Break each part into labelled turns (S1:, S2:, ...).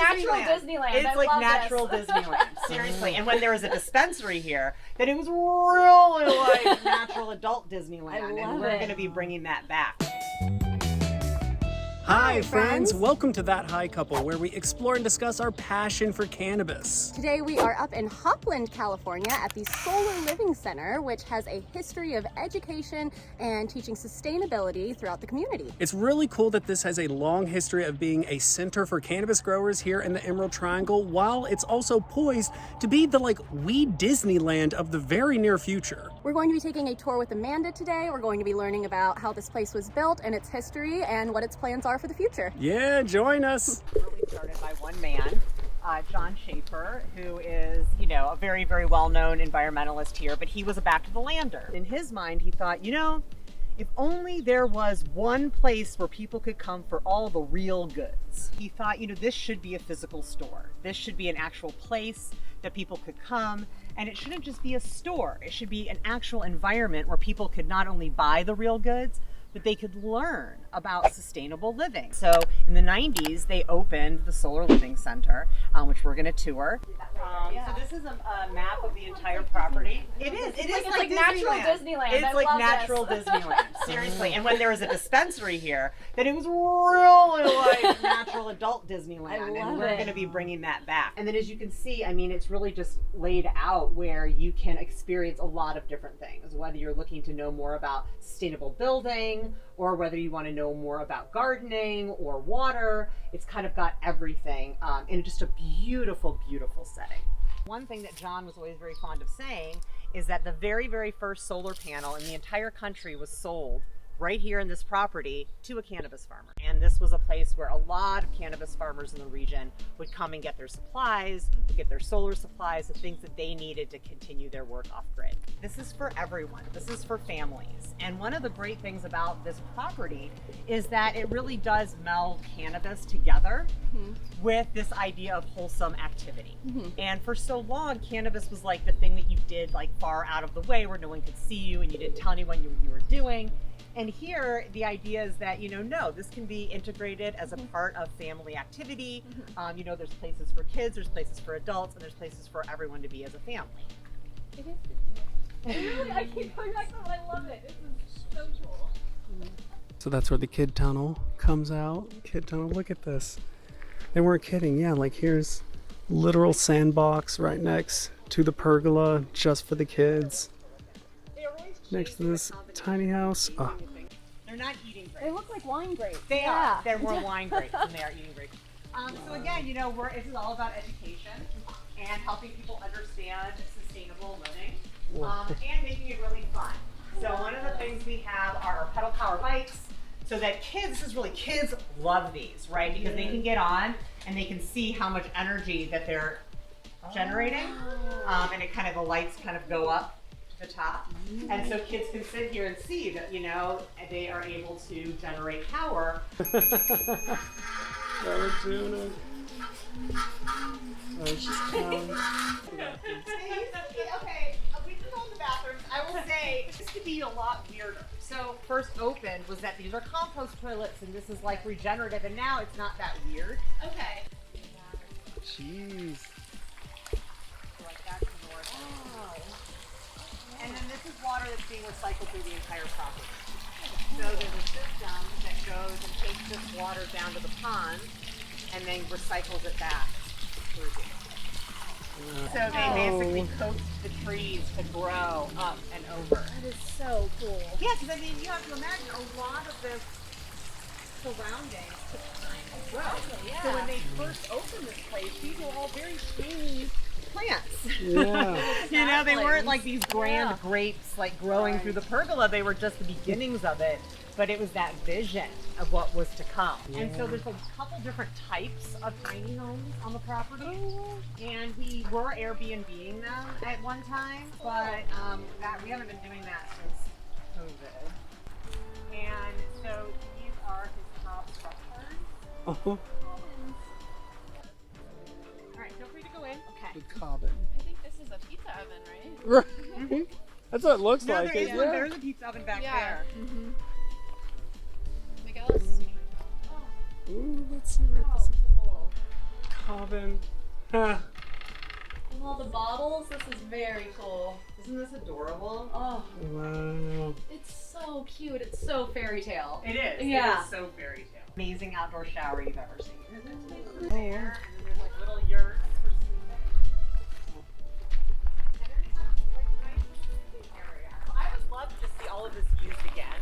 S1: natural Disneyland.
S2: It's like natural Disneyland, seriously. And when there was a dispensary here, then it was really like natural adult Disneyland, and we're going to be bringing that back.
S3: Hi friends, welcome to That High Couple, where we explore and discuss our passion for cannabis.
S4: Today we are up in Hopland, California at the Solar Living Center, which has a history of education and teaching sustainability throughout the community.
S3: It's really cool that this has a long history of being a center for cannabis growers here in the Emerald Triangle, while it's also poised to be the weed Disneyland of the very near future.
S4: We're going to be taking a tour with Amanda today. We're going to be learning about how this place was built and its history and what its plans are for the future.
S3: Yeah, join us.
S2: Really started by one man, John Schaefer, who is, a very, very well-known environmentalist here, but he was a back to the lander. In his mind, he thought, if only there was one place where people could come for all the real goods. He thought, this should be a physical store. This should be an actual place that people could come, and it shouldn't just be a store. It should be an actual environment where people could not only buy the real goods, but they could learn about sustainable living. So in the 90s, they opened the Solar Living Center, which we're gonna tour. So this is a map of the entire property. It is like
S1: natural Disneyland.
S2: It's like natural Disneyland, seriously. And when there was a dispensary here, then it was really like natural adult Disneyland, and we're gonna be bringing that back. And then as you can see, it's really just laid out where you can experience a lot of different things, whether you're looking to know more about sustainable building, or whether you want to know more about gardening or water. It's kind of got everything in just a beautiful, beautiful setting. One thing that John was always very fond of saying is that the very, very first solar panel in the entire country was sold right here in this property to a cannabis farmer. And this was a place where a lot of cannabis farmers in the region would come and get their supplies, get their solar supplies, the things that they needed to continue their work off grid. This is for everyone. This is for families. And one of the great things about this property is that it really does meld cannabis together with this idea of wholesome activity. And for so long, cannabis was like the thing that you did far out of the way, where no one could see you and you didn't tell anyone what you were doing. And here, the idea is that, no, this can be integrated as a part of family activity. There's places for kids, there's places for adults, and there's places for everyone to be as a family.
S1: It is. Really, I keep going back to it. I love it. This is so cool.
S3: So that's where the kid tunnel comes out. Kid tunnel, look at this. They weren't kidding. Yeah, here's literal sandbox right next to the pergola just for the kids. Next to this tiny house. Oh.
S2: They're not eating grapes.
S4: They look like wine grapes.
S2: They are. They're more wine grapes than they are eating grapes. So again, this is all about education and helping people understand sustainable living and making it really fun. So one of the things we have are our pedal power bikes, so that kids love these, right? Because they can get on and they can see how much energy that they're generating, and it the lights go up the top, and so kids can sit here and see that they are able to generate power.
S3: We're doing it. Oh, she's counting.
S2: Okay, we can go in the bathrooms. I will say this could be a lot weirder. So first opened was that these are compost toilets, and this is regenerative, and now it's not that weird.
S1: Okay.
S3: Jeez.
S2: And then this is water that's being recycled through the entire property. So there's a system that goes and takes this water down to the pond and then recycles it back through here. So they basically coax the trees to grow up and over.
S1: That is so cool.
S2: Yeah, because you have to imagine a lot of this surroundings took time to grow.
S1: Yeah.
S2: So when they first opened this place, these were all very tiny plants.
S3: Yeah.
S2: They weren't these grand grapes growing through the pergola. They were just the beginnings of it, but it was that vision of what was to come. And so there's a couple different types of tiny homes on the property, and we were Airbnb-ing them at one time, but we haven't been doing that since COVID. And so these are his top structures.
S3: The cabin.
S1: I think this is a pizza oven, right?
S3: That's what it looks
S2: No,
S3: like.
S2: There's a pizza oven back there.
S1: Miguel is super
S3: Ooh, let's see what this is. cobbin. Ah.
S1: And all the bottles, this is very cool.
S2: Isn't this adorable?
S1: Oh,
S3: Wow.
S1: it's so cute. It's so fairy tale.
S2: It is.
S1: Yeah.
S2: It is so fairy tale. Amazing outdoor shower you've ever seen.
S3: Oh,
S2: And then there's like little yurts for swimming. And then they have like nice sleeping area. I would love to see all of this used again.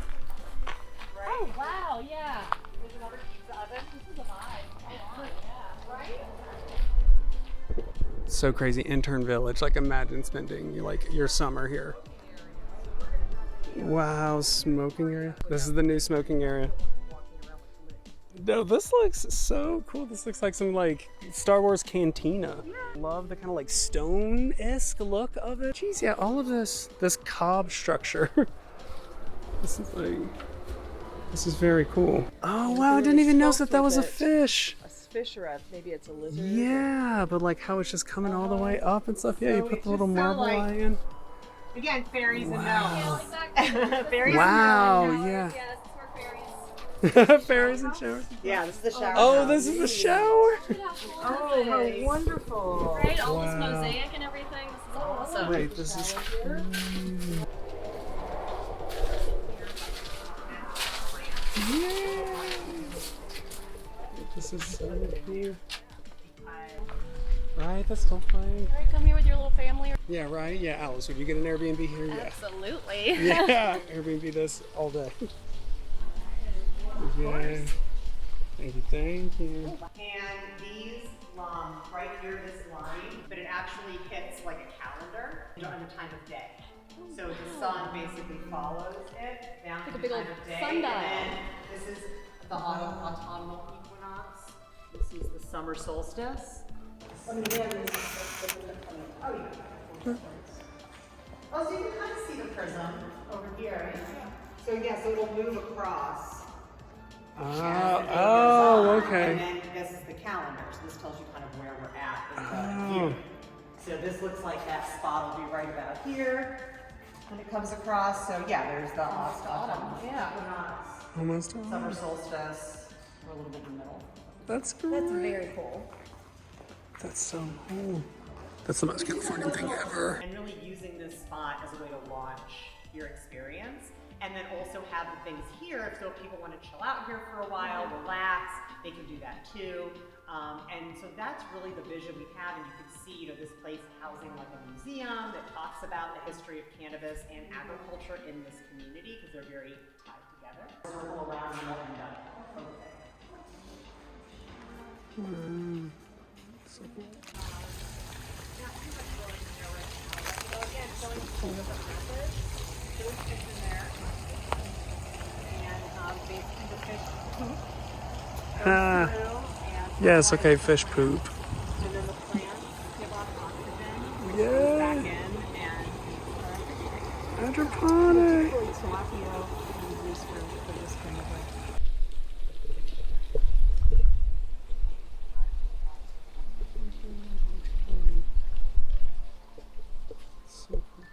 S2: Right?
S1: Oh, wow, yeah.
S2: There's another pizza oven.
S1: This is a vibe. Come on, yeah.
S2: Right?
S3: So crazy. Intern Village. Like imagine spending like your summer here. Wow, smoking area. This is the new smoking area. No, this looks so cool. This looks like some like Star Wars cantina. Love the kind of like stone-esque look of it. Jeez, yeah, all of this cob structure. This is very cool. Oh wow, I didn't even notice that was a fish.
S5: A fish or maybe it's a lizard.
S3: Yeah, but like how it's just coming all the way up and stuff. Yeah, you
S2: So
S3: put
S2: it's
S3: the little
S2: just so,
S3: marble
S2: like-
S3: eye in.
S2: Again, fairies
S3: Wow.
S2: and gnomes. Fairies
S3: Wow,
S2: and gnomes.
S3: yeah.
S1: Yeah, this is where fairies.
S3: Fairies and showers.
S2: Yeah, this is the shower.
S3: Oh,
S2: house.
S3: this is the shower.
S1: Look at how cool
S5: Oh,
S1: this
S5: how
S1: is.
S5: wonderful.
S1: Right? All this
S3: Wow.
S1: mosaic and everything. This is awesome.
S3: Wait, this is. Yeah. This is so cool. Right, that's still playing.
S1: All right, come here with your little family.
S3: Yeah, right. Yeah, Alice, would you get an Airbnb here? Yeah.
S1: Absolutely.
S3: Yeah, Airbnb this all day. Yeah. Thank you, thank you.
S2: And these, right here, this line, but it actually hits like a calendar on the time of day. So the sun basically follows it down
S1: Like
S2: to
S1: a
S2: the
S1: big
S2: time
S1: old
S2: of day.
S1: sundial.
S2: And then this is the autumnal equinox. This is the summer solstice. Oh, yeah. Oh, so you can kind of see the prism over here. So yeah, so it'll move across.
S3: Oh, okay.
S2: And then this is the calendar, so this tells you kind of where we're at in the
S3: Oh.
S2: year. So this looks like that spot will be right about here when it comes across. So yeah, there's the autumn.
S1: Yeah.
S2: Equinox,
S3: Almost
S2: summer
S3: all.
S2: solstice. We're a little bit in the middle.
S3: That's great.
S1: That's very cool.
S3: That's so cool. That's the most Californian thing ever.
S2: And really using this spot as a way to launch your experience. And then also have the things here, so if people want to chill out here for a while, relax, they can do that too. And so that's really the vision we have, and you can see, this place housing like a museum that talks about the history of cannabis and agriculture in this community, because they're very tied together. Circle around and we'll end up.
S3: So cool.
S2: So again, showing some different methods. There's fish in there. And basically the fish poop goes
S3: Ah.
S2: through and
S3: Yes, okay, fish poop.
S2: and then the plants give off oxygen, which
S3: Yeah.
S2: goes back in and
S3: Hydroponic.
S5: Tilapia is used for this kind of
S3: So cool.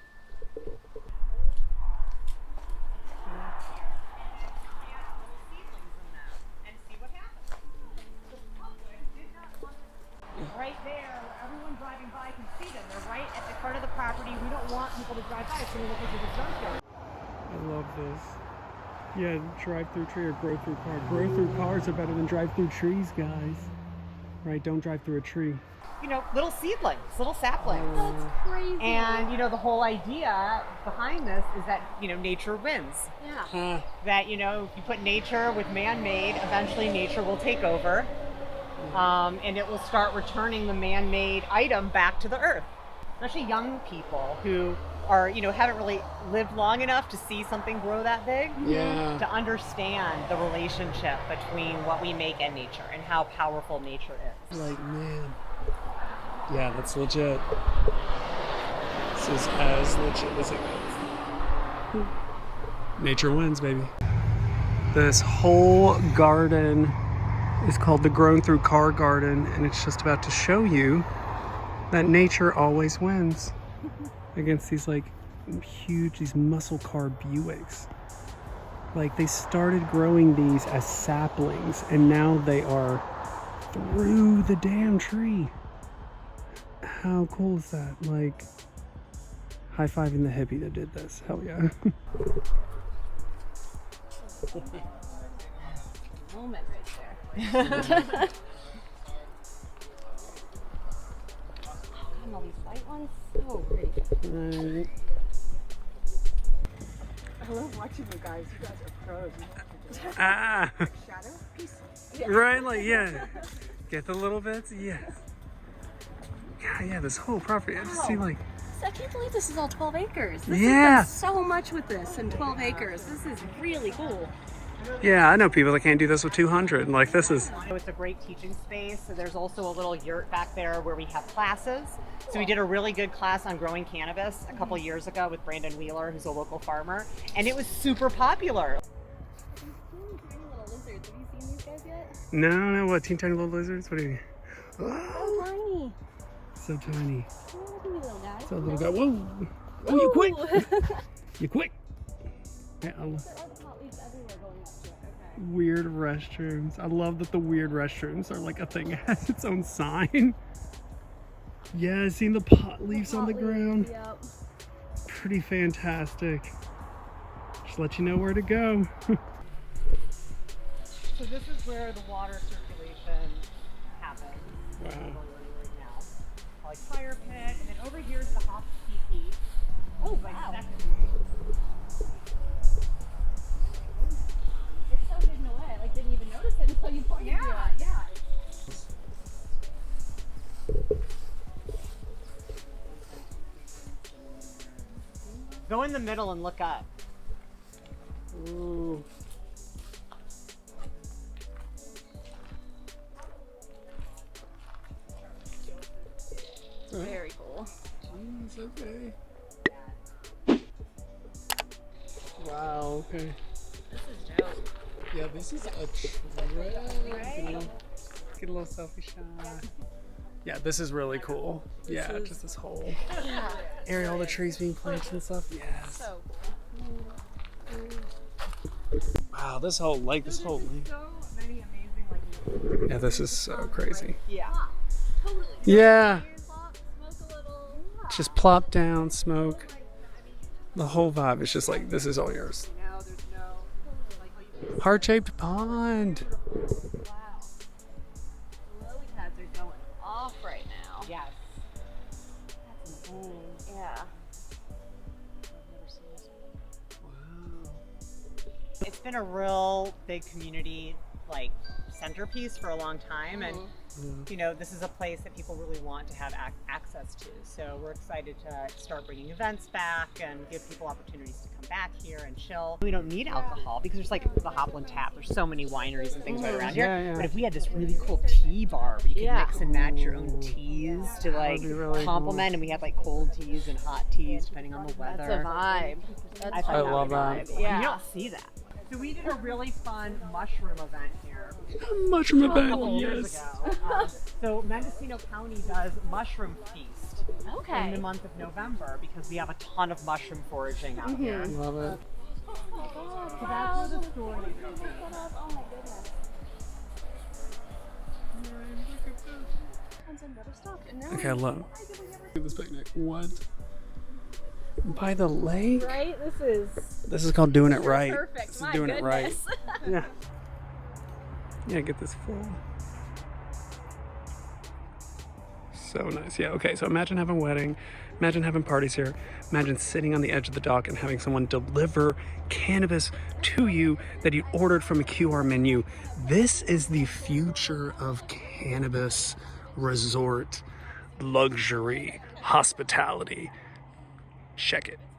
S2: and see what happens. The public did not want right there, everyone driving by can see them. They're right at the part of the property. We don't want people to drive by. It's going to look like there's a junkyard.
S3: I love this. Yeah, drive-through tree or grow-through car. Grow-through cars are better than drive-through trees, guys. Right, don't drive through a tree.
S2: Little seedlings, little saplings.
S1: That's crazy.
S2: And, the whole idea behind this is that, nature wins.
S1: yeah.
S2: That, if you put nature with man-made, eventually nature will take over. And it will start returning the man-made item back to the earth. Especially young people who are, haven't really lived long enough to see something grow that big.
S3: Yeah.
S2: To understand the relationship between what we make and nature and how powerful nature is.
S3: Like, man. Yeah, that's legit. This is as legit as it gets. Nature wins, baby. This whole garden is called the Grown Through Car Garden, and it's just about to show you that nature always wins against these like huge, these muscle car Buicks. Like they started growing these as saplings, and now they are through the damn tree. How cool is that? Like, high-fiving the hippie that did this. Hell yeah.
S4: Moment right there. All these white ones, so pretty.
S3: Right.
S5: I love watching you guys. You guys are pros. You have to
S3: Ah!
S5: do shadow piece.
S3: Right, like, yeah. Get the little bits? Yes. God, yeah, this whole property, I just see like...
S4: I can't believe this is all 12 acres. This
S3: Yeah.
S4: has done so much with this in 12 acres. This is really cool.
S3: Yeah, I know people that can't do this with 200. Like, this is...
S2: So it's a great teaching space. So there's also a little yurt back there where we have classes. So we did a really good class on growing cannabis a couple years ago with Brandon Wheeler, who's a local farmer, and it was super popular.
S4: Tiny little lizards. Have you seen these guys yet?
S3: No, what? Teeny tiny little lizards? What do you mean?
S4: So
S3: Oh,
S4: tiny.
S3: so tiny.
S4: Little little guys.
S3: So little guy. Whoa! Oh, you quick! You quick! Yeah, I love
S4: There are the pot leaves everywhere going up to it. Okay.
S3: weird restrooms. I love that the weird restrooms are like a thing. It has its own sign. Yeah, seeing the pot leaves on the ground.
S4: Yep.
S3: Pretty fantastic. Just let you know where to go.
S2: So this is where the water circulation happens.
S3: Wow.
S2: Right now. Like fire pit, and then over here is the hop teepee.
S4: Oh wow. It's so hidden away. I didn't even notice it until you pointed to it.
S2: Yeah. Go in the middle and look up.
S3: Ooh.
S4: Very cool.
S3: Jeez, okay. Wow, okay.
S4: This is dope.
S3: Yeah, this is a trip. Get a little selfie shot. Yeah, this is really cool. Yeah, just this whole area, all the trees being planted and stuff. Yes.
S4: So
S3: Wow, this whole lake, this whole lake.
S2: So many amazing like.
S3: Yeah, this is so crazy.
S2: Yeah.
S4: totally.
S3: Yeah,
S4: Smoke a little.
S3: just plop down, smoke. The whole vibe is just like, this is all yours.
S2: Now there's no.
S3: Heart-shaped pond.
S4: Wow. The lily pads are going off right now.
S2: Yes.
S4: That's insane. Yeah.
S3: Wow.
S2: It's been a real big community like centerpiece for a long time, and you know, this is a place that people really want to have access to. So we're excited to start bringing events back and give people opportunities to come back here and chill. We don't need alcohol because there's like the Hopland Tap. There's so many wineries and things right around here.
S3: Yeah.
S2: But if we had this really cool tea bar where you can mix and match your own teas to like
S3: be really
S2: complement, and we had like cold teas and hot teas depending on the weather.
S4: That's a vibe. That's
S2: I thought
S3: I
S2: that
S3: love
S2: was
S3: that.
S2: nice.
S4: Yeah.
S2: You don't see that. So we did a really fun mushroom event here
S3: Mushroom
S2: a couple
S3: event,
S2: years
S3: yes.
S2: ago. So Mendocino County does mushroom feast in
S4: Okay.
S2: the month of November because we have a ton of mushroom foraging out here.
S3: Love it.
S4: Oh my god.
S2: So that's where the story is.
S4: Oh my goodness. Friends have never stopped. And now
S3: Okay, I love it. Look at this picnic. What? By the lake?
S4: right?
S3: This is called doing it right.
S4: Perfect.
S3: This is
S4: My
S3: doing
S4: goodness.
S3: it right. Yeah. Yeah, get this full. So nice. Yeah, okay, so imagine having a wedding, imagine having parties here, imagine sitting on the edge of the dock and having someone deliver cannabis to you that you ordered from a QR menu. This is the future of cannabis resort luxury hospitality. Check it.